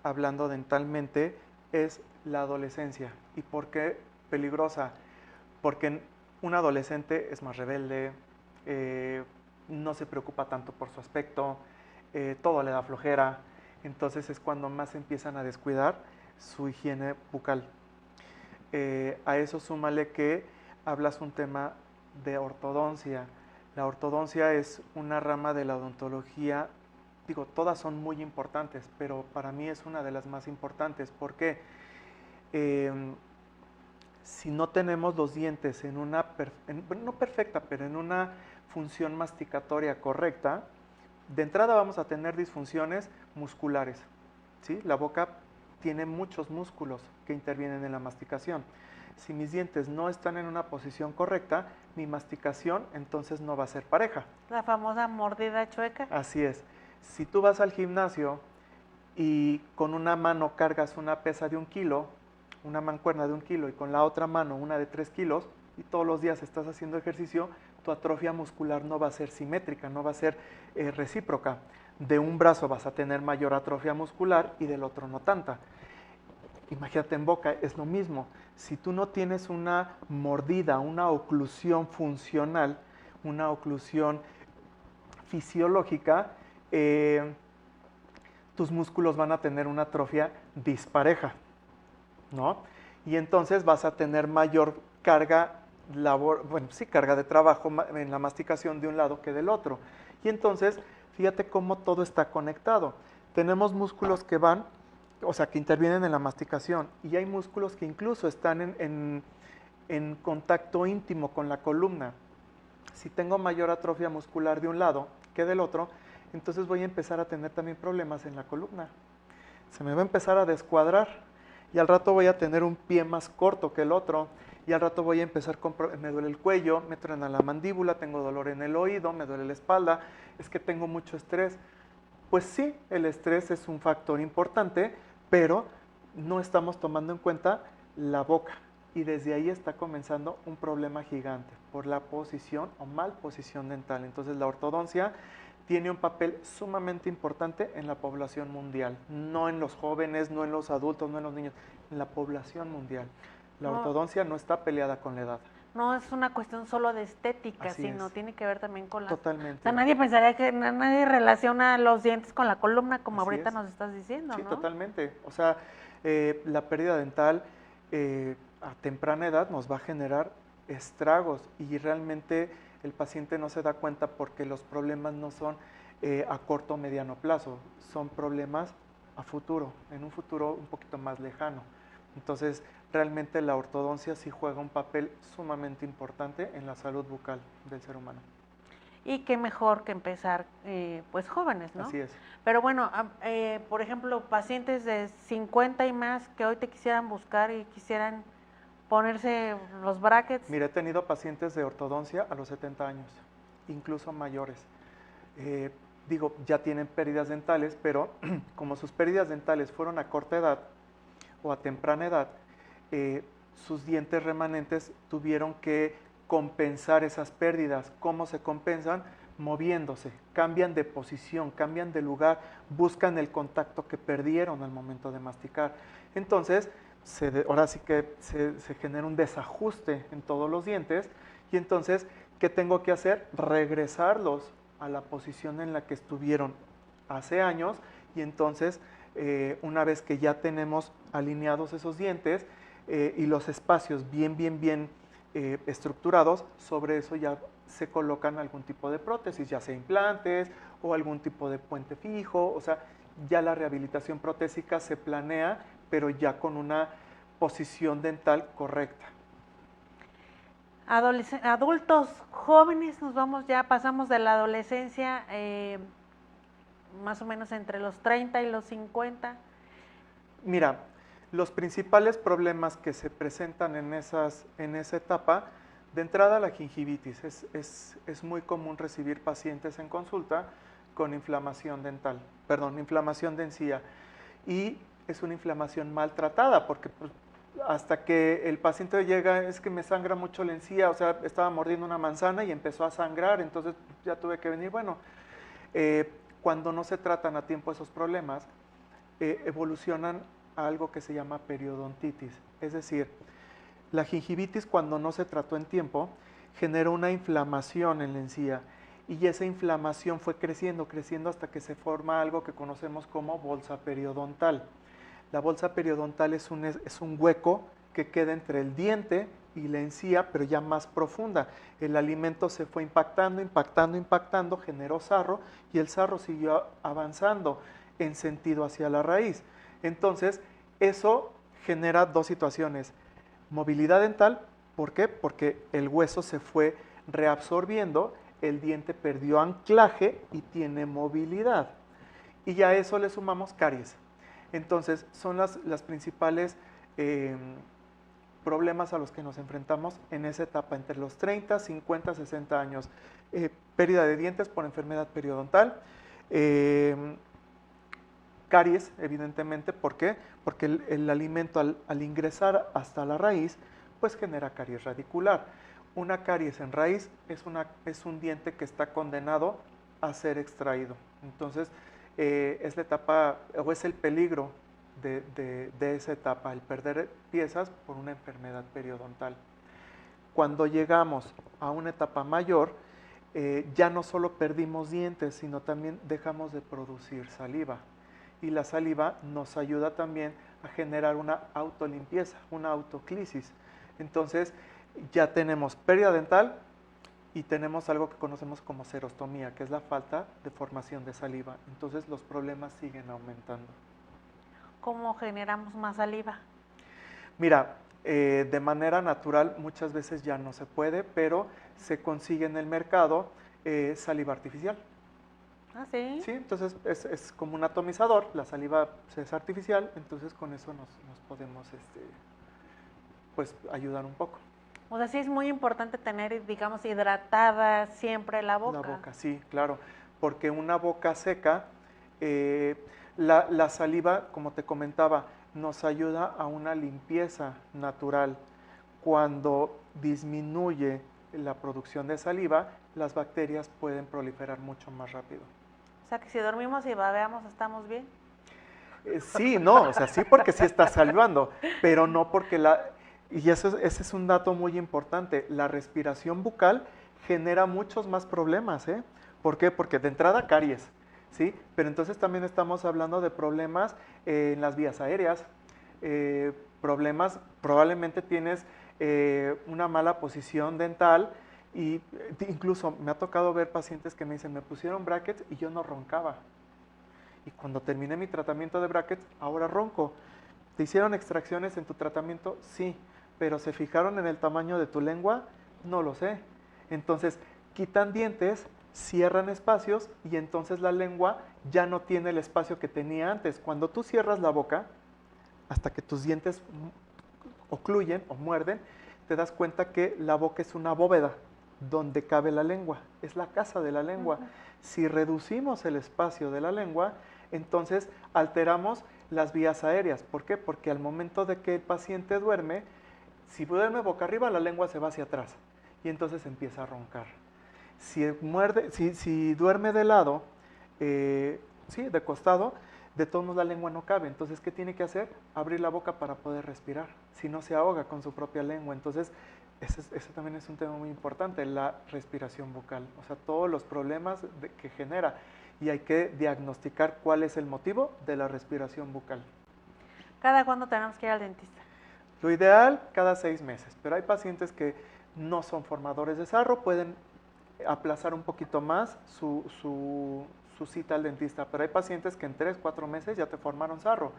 hablando dentalmente, es la adolescencia. ¿Y por qué peligrosa? Porque un adolescente es más rebelde, no se preocupa tanto por su aspecto, todo le da flojera, entonces es cuando más empiezan a descuidar su higiene bucal. A eso súmale que hablas un tema de ortodoncia. La ortodoncia es una rama de la odontología, digo, todas son muy importantes, pero para mí es una de las más importantes. ¿Por qué? Si no tenemos los dientes en una, no perfecta, pero en una función masticatoria correcta, de entrada vamos a tener disfunciones musculares. ¿Sí? La boca tiene muchos músculos que intervienen en la masticación. Si mis dientes no están en una posición correcta, mi masticación entonces no va a ser pareja. La famosa mordida chueca. Así es. Si tú vas al gimnasio y con una mano cargas una pesa de 1 kilo, una mancuerna de 1 kilo, y con la otra mano una de 3 kilos, y todos los días estás haciendo ejercicio, tu atrofia muscular no va a ser simétrica, no va a ser recíproca. De un brazo vas a tener mayor atrofia muscular y del otro no tanta. Imagínate en boca, es lo mismo. Si tú no tienes una mordida, una oclusión funcional, una oclusión fisiológica, tus músculos van a tener una atrofia dispareja, ¿no? Y entonces vas a tener mayor carga carga de trabajo en la masticación de un lado que del otro. Y entonces, fíjate cómo todo está conectado. Tenemos músculos que van, o sea, que intervienen en la masticación, y hay músculos que incluso están en contacto íntimo con la columna. Si tengo mayor atrofia muscular de un lado que del otro, entonces voy a empezar a tener también problemas en la columna. Se me va a empezar a descuadrar y al rato voy a tener un pie más corto que el otro y al rato voy a empezar me duele el cuello, me truena la mandíbula, tengo dolor en el oído, me duele la espalda, es que tengo mucho estrés. Pues sí, el estrés es un factor importante, pero no estamos tomando en cuenta la boca. Y desde ahí está comenzando un problema gigante por la posición o mal posición dental. Entonces la ortodoncia tiene un papel sumamente importante en la población mundial, no en los jóvenes, no en los adultos, no en los niños, en la población mundial. La No, ortodoncia no está peleada con la edad. no es una cuestión solo de estética, Así sino es. tiene que ver también con las... O Totalmente. sea, nadie pensaría que nadie relaciona los dientes con la columna, como Así ahorita es. nos estás diciendo, Sí, ¿no? totalmente. O sea, la pérdida dental a temprana edad nos va a generar estragos y realmente el paciente no se da cuenta porque los problemas no son a corto o mediano plazo, son problemas a futuro, en un futuro un poquito más lejano. Entonces, realmente la ortodoncia sí juega un papel sumamente importante en la salud bucal del ser humano. Y qué mejor que empezar, pues jóvenes, ¿no? Así es. Pero bueno, por ejemplo, pacientes de 50 y más que hoy te quisieran buscar y quisieran ponerse los brackets. Mira, he tenido pacientes de ortodoncia a los 70 años, incluso mayores. Digo, ya tienen pérdidas dentales, pero como sus pérdidas dentales fueron a corta edad o a temprana edad, sus dientes remanentes tuvieron que compensar esas pérdidas. ¿Cómo se compensan? Moviéndose, cambian de posición, cambian de lugar, buscan el contacto que perdieron al momento de masticar. Entonces, ahora sí que se genera un desajuste en todos los dientes y entonces, ¿qué tengo que hacer? Regresarlos a la posición en la que estuvieron hace años y entonces, una vez que ya tenemos alineados esos dientes y los espacios bien estructurados, sobre eso ya se colocan algún tipo de prótesis, ya sea implantes o algún tipo de puente fijo, o sea, ya la rehabilitación protésica se planea, pero ya con una posición dental correcta. Adultos jóvenes, nos vamos ya, pasamos de la adolescencia, más o menos entre los 30 y los 50. Mira, los principales problemas que se presentan en esa etapa, de entrada la gingivitis, es muy común recibir pacientes en consulta con inflamación dental, perdón, inflamación de encía, y es una inflamación maltratada, porque pues, hasta que el paciente llega, es que me sangra mucho la encía, o sea, estaba mordiendo una manzana y empezó a sangrar, entonces ya tuve que venir. Bueno, cuando no se tratan a tiempo esos problemas, evolucionan a algo que se llama periodontitis. Es decir, la gingivitis cuando no se trató en tiempo generó una inflamación en la encía y esa inflamación fue creciendo hasta que se forma algo que conocemos como bolsa periodontal. La bolsa periodontal es un hueco que queda entre el diente y la encía, pero ya más profunda. El alimento se fue impactando, generó sarro y el sarro siguió avanzando en sentido hacia la raíz. Entonces, eso genera dos situaciones. Movilidad dental, ¿por qué? Porque el hueso se fue reabsorbiendo, el diente perdió anclaje y tiene movilidad. Y ya a eso le sumamos caries. Entonces, son las principales problemas a los que nos enfrentamos en esa etapa, entre los 30, 50, 60 años. Pérdida de dientes por enfermedad periodontal, caries, evidentemente, ¿por qué? Porque el alimento al ingresar hasta la raíz, pues genera caries radicular. Una caries en raíz es un diente que está condenado a ser extraído. Entonces, es la etapa, o es el peligro de esa etapa, el perder piezas por una enfermedad periodontal. Cuando llegamos a una etapa mayor, ya no solo perdimos dientes, sino también dejamos de producir saliva. Y la saliva nos ayuda también a generar una autolimpieza, una autoclisis. Entonces, ya tenemos pérdida dental y tenemos algo que conocemos como serostomía, que es la falta de formación de saliva. Entonces, los problemas siguen aumentando. ¿Cómo generamos más saliva? Mira, de manera natural muchas veces ya no se puede, pero se consigue en el mercado saliva artificial. ¿Ah, sí? Sí, entonces es como un atomizador, la saliva es artificial, entonces con eso nos podemos pues, ayudar un poco. O sea, sí es muy importante tener, digamos, hidratada siempre la boca. La boca, sí, claro, porque una boca seca, la saliva, como te comentaba, nos ayuda a una limpieza natural. Cuando disminuye la producción de saliva, las bacterias pueden proliferar mucho más rápido. O sea, que si dormimos y babeamos, ¿estamos bien? Sí, no, o sea, sí porque sí estás salvando, pero no porque y ese es un dato muy importante, la respiración bucal genera muchos más problemas, ¿eh? ¿Por qué? Porque de entrada caries, ¿sí? Pero entonces también estamos hablando de problemas en las vías aéreas, problemas, probablemente tienes una mala posición dental y incluso me ha tocado ver pacientes que me dicen, me pusieron brackets y yo no roncaba. Y cuando terminé mi tratamiento de brackets, ahora ronco. ¿Te hicieron extracciones en tu tratamiento? Sí, pero ¿se fijaron en el tamaño de tu lengua? No lo sé. Entonces, quitan dientes, cierran espacios y entonces la lengua ya no tiene el espacio que tenía antes. Cuando tú cierras la boca, hasta que tus dientes ocluyen o muerden, te das cuenta que la boca es una bóveda donde cabe la lengua, es la casa de la lengua. Si reducimos el espacio de la lengua, entonces alteramos las vías aéreas. ¿Por qué? Porque al momento de que el paciente duerme, si duerme boca arriba, la lengua se va hacia atrás y entonces empieza a roncar. Si duerme de lado, sí, de costado, de todos modos la lengua no cabe. Entonces, ¿qué tiene que hacer? Abrir la boca para poder respirar. Si no, se ahoga con su propia lengua. Entonces, ese también es un tema muy importante, la respiración bucal. O sea, todos los problemas que genera. Y hay que diagnosticar cuál es el motivo de la respiración bucal. ¿Cada cuándo tenemos que ir al dentista? Lo ideal, cada 6 meses. Pero hay pacientes que no son formadores de sarro, pueden aplazar un poquito más su cita al dentista, pero hay pacientes que en 3, 4 meses ya te formaron sarro.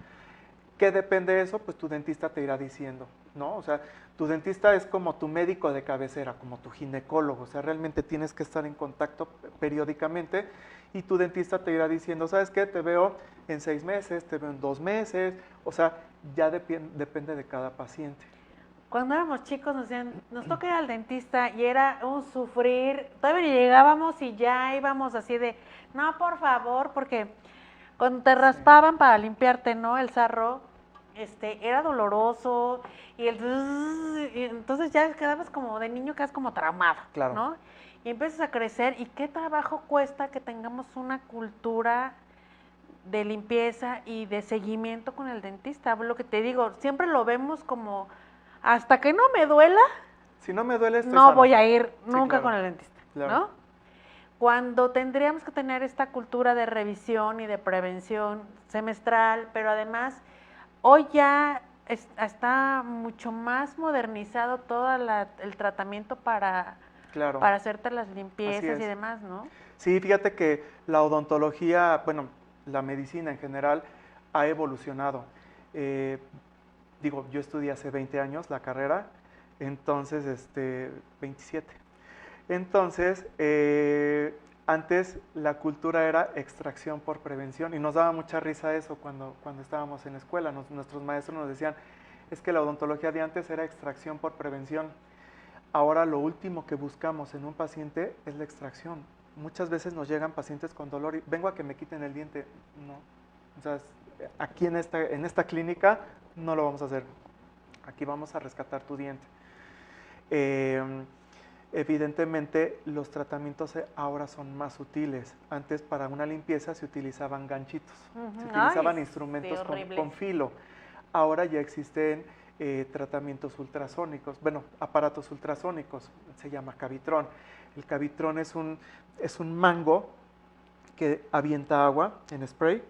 ¿Qué depende de eso? Pues tu dentista te irá diciendo, ¿no? O sea, tu dentista es como tu médico de cabecera, como tu ginecólogo, o sea, realmente tienes que estar en contacto periódicamente y tu dentista te irá diciendo, ¿sabes qué? Te veo en 6 meses, te veo en 2 meses, o sea, ya depende de cada paciente. Cuando éramos chicos nos decían, nos toca ir al dentista y era un sufrir. Todavía ni llegábamos y ya íbamos así de, no, por favor, porque cuando te raspaban para limpiarte, ¿no? El sarro, era doloroso y y entonces ya quedabas como de niño, quedas como traumado, Claro. ¿no? Y empiezas a crecer y qué trabajo cuesta que tengamos una cultura de limpieza y de seguimiento con el dentista. Lo que te digo, siempre lo vemos como hasta que no me duela, Si no me duele, estoy no sano. voy a ir Sí, nunca claro. con el dentista, Claro. ¿no? Cuando tendríamos que tener esta cultura de revisión y de prevención semestral, pero además hoy ya está mucho más modernizado todo el tratamiento Claro. para hacerte las Así limpiezas y es. demás, ¿no? Sí, fíjate que la odontología, bueno, la medicina en general ha evolucionado. Digo, yo estudié hace 20 años la carrera, entonces, 27. Entonces, antes la cultura era extracción por prevención y nos daba mucha risa eso cuando estábamos en la escuela. Nuestros maestros nos decían, es que la odontología de antes era extracción por prevención. Ahora lo último que buscamos en un paciente es la extracción. Muchas veces nos llegan pacientes con dolor y vengo a que me quiten el diente. No, o sea, aquí en esta clínica no lo vamos a hacer. Aquí vamos a rescatar tu diente. Evidentemente los tratamientos ahora son más sutiles. Antes para una limpieza se utilizaban ganchitos, se utilizaban instrumentos con filo. Ahora ya existen tratamientos ultrasónicos, bueno, aparatos ultrasónicos, se llama cavitrón. El cavitrón es un mango que avienta agua en spray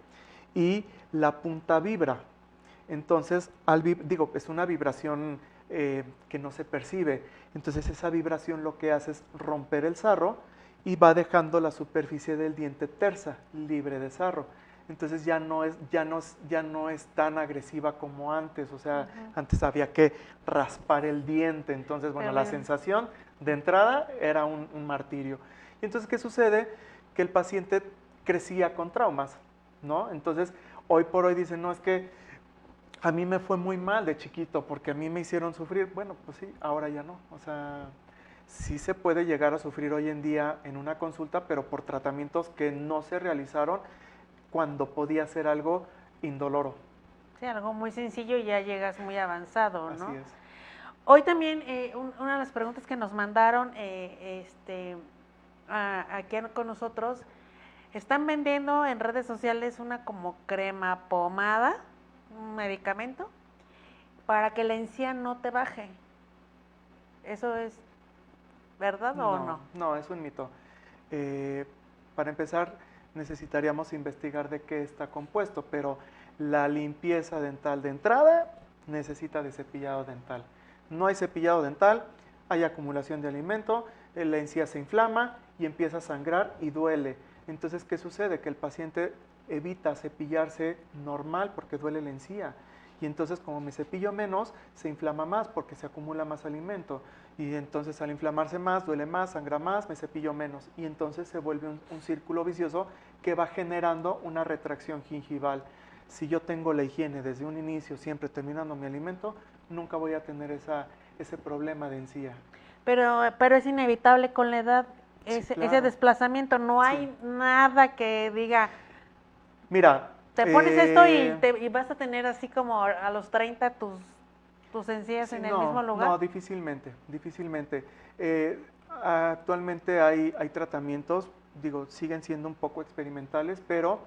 y la punta vibra. Entonces, es una vibración que no se percibe. Entonces, esa vibración lo que hace es romper el sarro y va dejando la superficie del diente tersa, libre de sarro. Entonces ya no es tan agresiva como antes, o sea, antes había que raspar el diente, entonces, bueno, la sensación de entrada era un martirio. Y entonces, ¿qué sucede? Que el paciente crecía con traumas, ¿no? Entonces, hoy por hoy dicen, no, es que a mí me fue muy mal de chiquito porque a mí me hicieron sufrir. Bueno, pues sí, ahora ya no, o sea, sí se puede llegar a sufrir hoy en día en una consulta, pero por tratamientos que no se realizaron cuando podía ser algo indoloro. Sí, algo muy sencillo y ya llegas muy avanzado, ¿no? Así es. Hoy también una de las preguntas que nos mandaron aquí con nosotros están vendiendo en redes sociales una como crema pomada, un medicamento, para que la encía no te baje. ¿Eso es verdad o no? No, es un mito. Para empezar, necesitaríamos investigar de qué está compuesto, pero la limpieza dental de entrada necesita de cepillado dental. No hay cepillado dental, hay acumulación de alimento, la encía se inflama y empieza a sangrar y duele. Entonces, ¿qué sucede? Que el paciente evita cepillarse normal porque duele la encía. Y entonces, como me cepillo menos, se inflama más porque se acumula más alimento. Y entonces, al inflamarse más, duele más, sangra más, me cepillo menos. Y entonces se vuelve un círculo vicioso que va generando una retracción gingival. Si yo tengo la higiene desde un inicio, siempre terminando mi alimento, nunca voy a tener ese problema de encía. Pero es inevitable con la edad ese desplazamiento. No hay nada que diga, mira, te pones esto y vas a tener así como a los 30 tus encías en el mismo lugar. No, difícilmente. Actualmente hay tratamientos, siguen siendo un poco experimentales, pero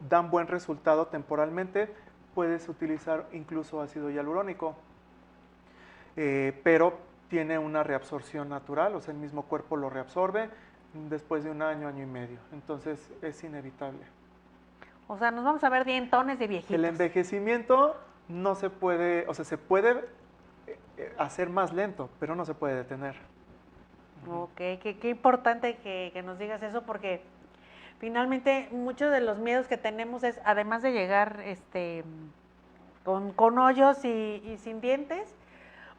dan buen resultado temporalmente. Puedes utilizar incluso ácido hialurónico, pero tiene una reabsorción natural, o sea, el mismo cuerpo lo reabsorbe después de un año, año y medio. Entonces, es inevitable. O sea, nos vamos a ver dientones de viejitos. El envejecimiento no se puede, o sea, se puede hacer más lento, pero no se puede detener. Ok, qué importante que nos digas eso, porque finalmente muchos de los miedos que tenemos es, además de llegar con hoyos y sin dientes,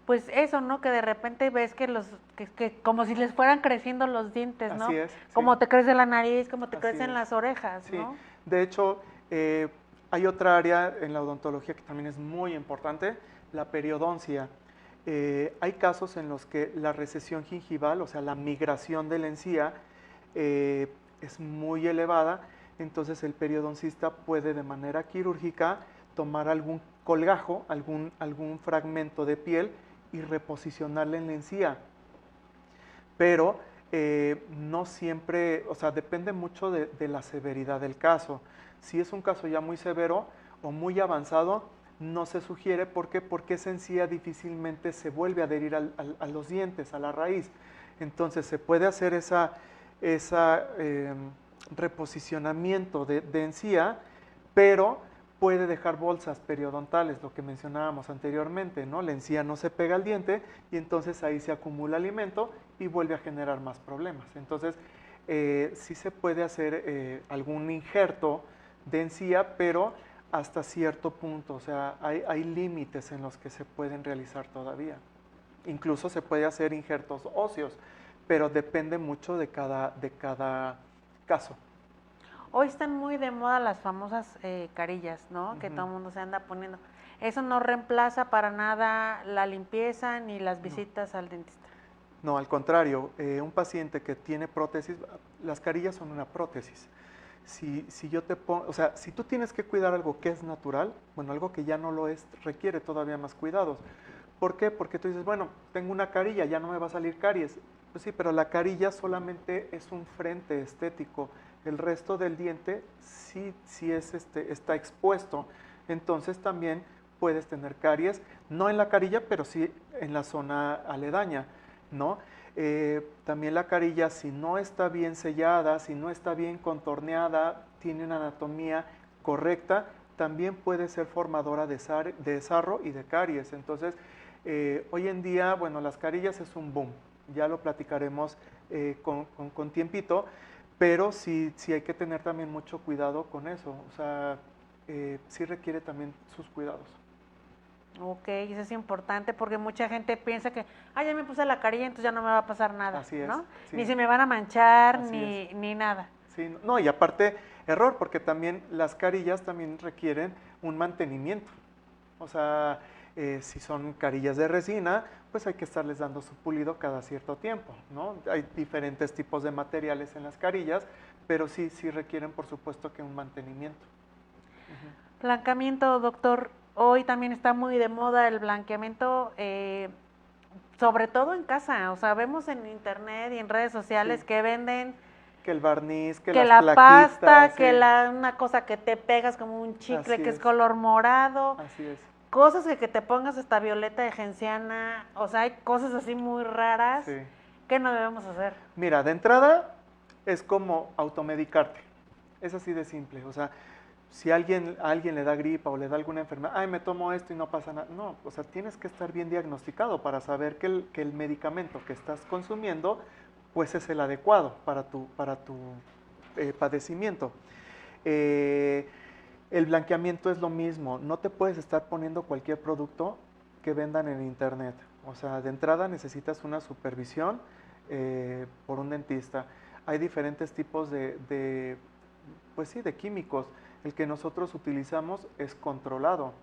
pues eso, ¿no? Que de repente ves que como si les fueran creciendo los dientes, ¿no? Así es. Como te crece la nariz, como te Así crecen es. las orejas, Sí. ¿no? De hecho, hay otra área en la odontología que también es muy importante, la periodoncia. Hay casos en los que la recesión gingival, o sea, la migración de la encía, es muy elevada, entonces el periodoncista puede de manera quirúrgica tomar algún colgajo, algún fragmento de piel y reposicionarla en la encía. Pero no siempre, o sea, depende mucho de la severidad del caso. Si es un caso ya muy severo o muy avanzado, no se sugiere. ¿Por qué? Porque esa encía difícilmente se vuelve a adherir a los dientes, a la raíz. Entonces se puede hacer ese reposicionamiento de encía, pero puede dejar bolsas periodontales, lo que mencionábamos anteriormente, ¿no? La encía no se pega al diente y entonces ahí se acumula alimento y vuelve a generar más problemas. Entonces, sí se puede hacer algún injerto de encía, pero hasta cierto punto, o sea, hay límites en los que se pueden realizar todavía. Incluso se puede hacer injertos óseos, pero depende mucho de cada caso. Hoy están muy de moda las famosas carillas, ¿no? Que todo el mundo se anda poniendo. Eso no reemplaza para nada la limpieza ni las visitas al dentista. No, al contrario, un paciente que tiene prótesis, las carillas son una prótesis. Si yo te pongo, o sea, si tú tienes que cuidar algo que es natural, bueno, algo que ya no lo es, requiere todavía más cuidados. ¿Por qué? Porque tú dices, bueno, tengo una carilla, ya no me va a salir caries. Pues sí, pero la carilla solamente es un frente estético. El resto del diente sí está expuesto. Entonces también puedes tener caries, no en la carilla, pero sí en la zona aledaña, ¿no? También la carilla, si no está bien sellada, si no está bien contorneada, tiene una anatomía correcta, también puede ser formadora de sarro y de caries. Entonces, hoy en día, bueno, las carillas es un boom, ya lo platicaremos con tiempito, pero sí hay que tener también mucho cuidado con eso, o sea, sí requiere también sus cuidados. Ok, eso es importante porque mucha gente piensa que, ya me puse la carilla, entonces ya no me va a pasar nada, Así es, ¿no? sí. Ni se me van a manchar, ni nada. Sí, no, y aparte, error, porque también las carillas también requieren un mantenimiento. O sea, si son carillas de resina, pues hay que estarles dando su pulido cada cierto tiempo, ¿no? Hay diferentes tipos de materiales en las carillas, pero sí requieren, por supuesto, que un mantenimiento. Blanqueamiento, doctor. Hoy también está muy de moda el blanqueamiento, sobre todo en casa. O sea, vemos en internet y en redes sociales que venden Que el barniz, que que las la plaquitas, pasta, sí. que una cosa que te pegas como un chicle Así que es es. color morado, Así es. cosas que te pongas hasta violeta de genciana, o sea, hay cosas así muy raras Sí. que no debemos hacer. Mira, de entrada es como automedicarte. Es así de simple. O sea, si a alguien le da gripa o le da alguna enfermedad, ay, me tomo esto y no pasa nada. No, o sea, tienes que estar bien diagnosticado para saber que el medicamento que estás consumiendo, pues es el adecuado para tu padecimiento. Eh, el blanqueamiento es lo mismo. No te puedes estar poniendo cualquier producto que vendan en internet. O sea, de entrada necesitas una supervisión por un dentista. Hay diferentes tipos pues sí, de químicos. El que nosotros utilizamos es controlado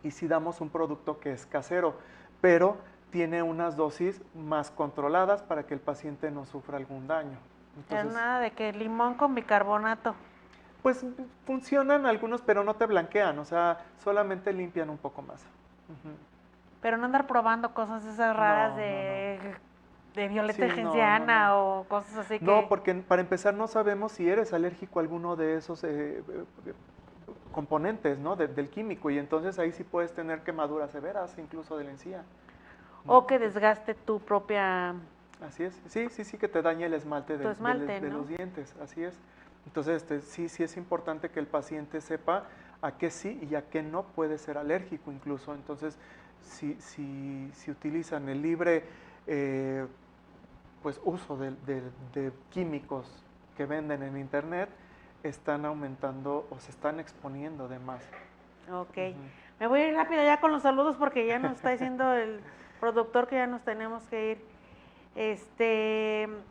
y sí damos un producto que es casero, pero tiene unas dosis más controladas para que el paciente no sufra algún daño. Es Entonces, nada de que limón con bicarbonato. pues funcionan algunos, pero no te blanquean, o sea, solamente limpian un poco más. Ujú. Pero no andar probando cosas esas raras No, no, no. de violeta de Sí, no, no, genciana no. o cosas así No, que... porque para empezar no sabemos si eres alérgico a alguno de esos componentes, ¿no? del químico, y entonces ahí sí puedes tener quemaduras severas, incluso de la encía. ¿No? O que desgaste tu propia... Así es. Sí, sí, sí, que te daña el esmalte tu esmalte, de ¿no? los dientes, así es. Entonces, sí, sí es importante que el paciente sepa a qué sí y a qué no puede ser alérgico incluso. Entonces, si utilizan el libre pues, uso de químicos que venden en internet, están aumentando o se están exponiendo de más. Ok. Ujú. Me voy a ir rápido ya con los saludos porque ya nos está diciendo el productor que ya nos tenemos que ir.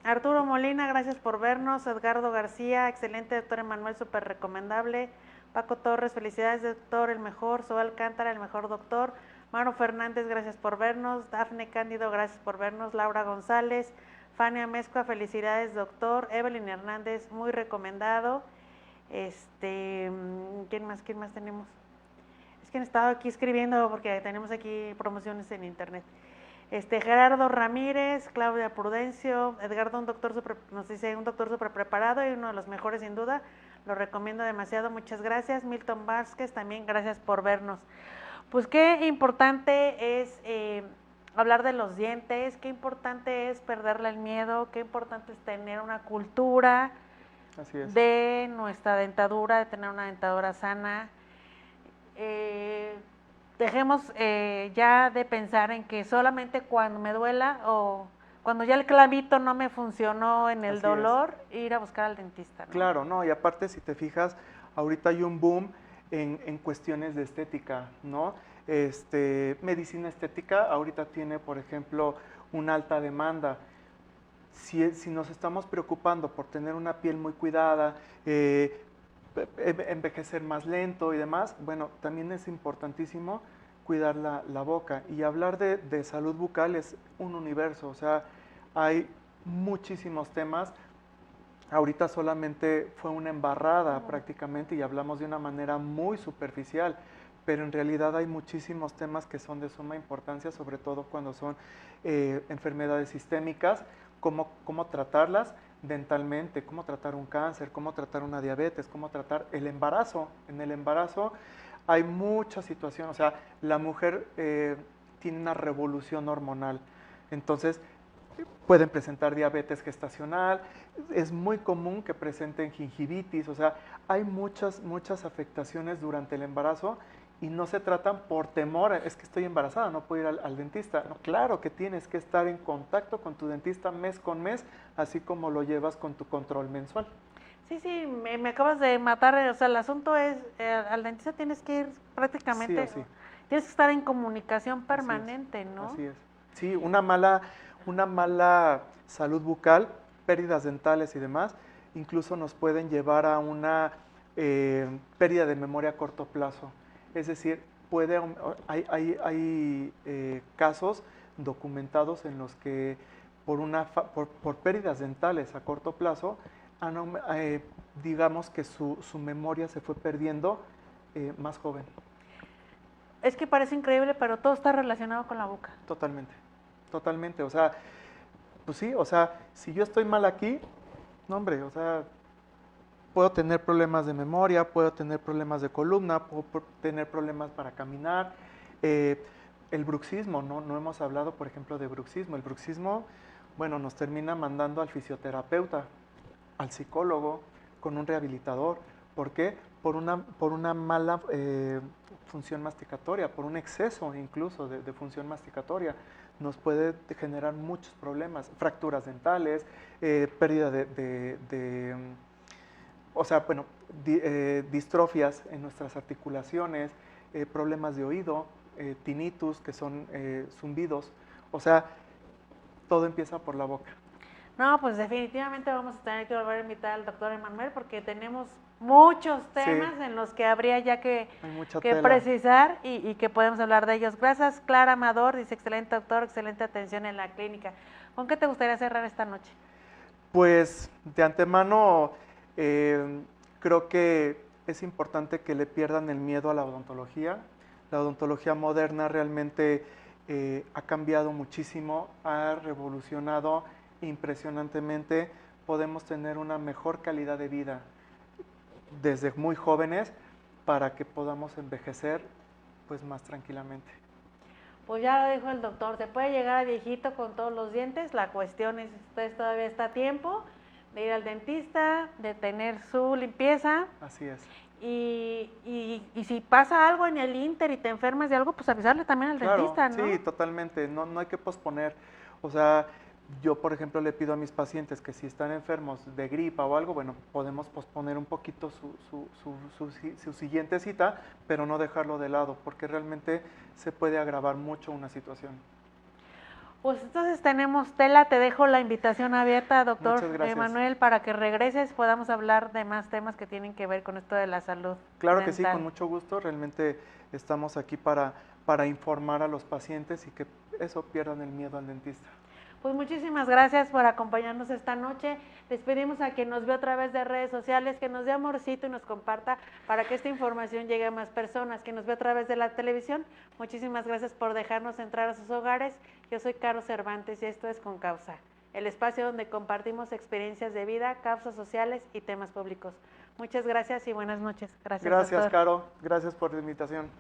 Arturo Molina, gracias por vernos. Edgardo García, excelente doctor Emanuel, súper recomendable. Paco Torres, felicidades doctor, el mejor. Soal Alcántara, el mejor doctor. Maro Fernández, gracias por vernos. Dafne Cándido, gracias por vernos. Laura González, Fania Mezcua, felicidades doctor. Evelyn Hernández, muy recomendado. ¿Quién más tenemos? Es que han estado aquí escribiendo porque tenemos aquí promociones en internet. Gerardo Ramírez, Claudia Prudencio, Edgardo, nos dice un doctor súper preparado y uno de los mejores sin duda, lo recomiendo demasiado, muchas gracias. Milton Vázquez, también gracias por vernos. Pues qué importante es hablar de los dientes, qué importante es perderle el miedo, qué importante es tener una cultura Así es. de nuestra dentadura, de tener una dentadura sana. Dejemos ya de pensar en que solamente cuando me duela o cuando ya el clavito no me funcionó en el Así dolor, ir a buscar al dentista, ¿no? Claro, no, y aparte si te fijas, ahorita hay un boom en cuestiones de estética, ¿no? Medicina estética ahorita tiene, por ejemplo, una alta demanda. Si nos estamos preocupando por tener una piel muy cuidada, envejecer más lento y demás, bueno, también es importantísimo cuidar la boca. Y hablar de salud bucal es un universo, o sea, hay muchísimos temas. Ahorita solamente fue una embarrada prácticamente y hablamos de una manera muy superficial, pero en realidad hay muchísimos temas que son de suma importancia, sobre todo cuando son enfermedades sistémicas, cómo tratarlas dentalmente, cómo tratar un cáncer, cómo tratar una diabetes, cómo tratar el embarazo. En el embarazo hay muchas situaciones, o sea, la mujer tiene una revolución hormonal, entonces pueden presentar diabetes gestacional, es muy común que presenten gingivitis, o sea, hay muchas afectaciones durante el embarazo y no se tratan por temor, es que estoy embarazada, no puedo ir al dentista. No, claro que tienes que estar en contacto con tu dentista mes con mes, así como lo llevas con tu control mensual. Sí, me acabas de matar, o sea, el asunto es, al dentista tienes que ir prácticamente, Sí o sí. tienes que estar en comunicación Así es, permanente, ¿no? Así es. Sí, una mala salud bucal, pérdidas dentales y demás, incluso nos pueden llevar a una pérdida de memoria a corto plazo. Es decir, hay casos documentados en los que por pérdidas dentales a corto plazo, digamos que su memoria se fue perdiendo más joven. Es que parece increíble, pero todo está relacionado con la boca. Totalmente, totalmente. O sea, pues sí, o sea, si yo estoy mal aquí, No, hombre, o sea, puedo tener problemas de memoria, puedo tener problemas de columna, tener problemas para caminar. El bruxismo, ¿no? No hemos hablado, por ejemplo, de bruxismo. El bruxismo, bueno, nos termina mandando al fisioterapeuta, al psicólogo, con un rehabilitador. ¿Por qué? Por una mala función masticatoria, por un exceso incluso de función masticatoria. Nos puede generar muchos problemas, fracturas dentales, pérdida o sea, bueno, distrofias en nuestras articulaciones, problemas de oído, tinnitus, que son zumbidos. O sea, todo empieza por la boca. No, pues definitivamente vamos a tener que volver a invitar al doctor Emanuel porque tenemos muchos temas Sí, en los que habría ya hay mucha que tela. precisar y que podemos hablar de ellos. Gracias, Clara Amador, dice excelente doctor, excelente atención en la clínica. ¿Con qué te gustaría cerrar esta noche? Pues de antemano creo que es importante que le pierdan el miedo a la odontología. La odontología moderna realmente ha cambiado muchísimo, ha revolucionado impresionantemente. Podemos tener una mejor calidad de vida desde muy jóvenes para que podamos envejecer pues más tranquilamente. Pues ya lo dijo el doctor, se puede llegar a viejito con todos los dientes, la cuestión es, usted todavía está a tiempo de ir al dentista, de tener su limpieza Así es. y si pasa algo en el inter y te enfermas de algo, pues avisarle también al Claro, dentista, ¿no? sí, totalmente. No, no hay que posponer. O sea, yo, por ejemplo, le pido a mis pacientes que si están enfermos de gripa o algo, bueno, podemos posponer un poquito su siguiente cita, pero no dejarlo de lado, porque realmente se puede agravar mucho una situación. Pues entonces tenemos tela, te dejo la invitación abierta, doctor Muchas gracias. Emanuel, para que regreses, podamos hablar de más temas que tienen que ver con esto de la salud Claro que sí, con dental. mucho gusto. Realmente estamos aquí para informar a los pacientes y que eso pierdan el miedo al dentista. Pues muchísimas gracias por acompañarnos esta noche. Les pedimos a quien nos ve a través de redes sociales que nos dé amorcito y nos comparta para que esta información llegue a más personas. Que nos ve a través de la televisión, muchísimas gracias por dejarnos entrar a sus hogares. Yo soy Caro Cervantes y esto es Con Causa, el espacio donde compartimos experiencias de vida, causas sociales y temas públicos. Muchas gracias y buenas noches. Gracias, Gracias, doctor. Caro. Gracias por la invitación.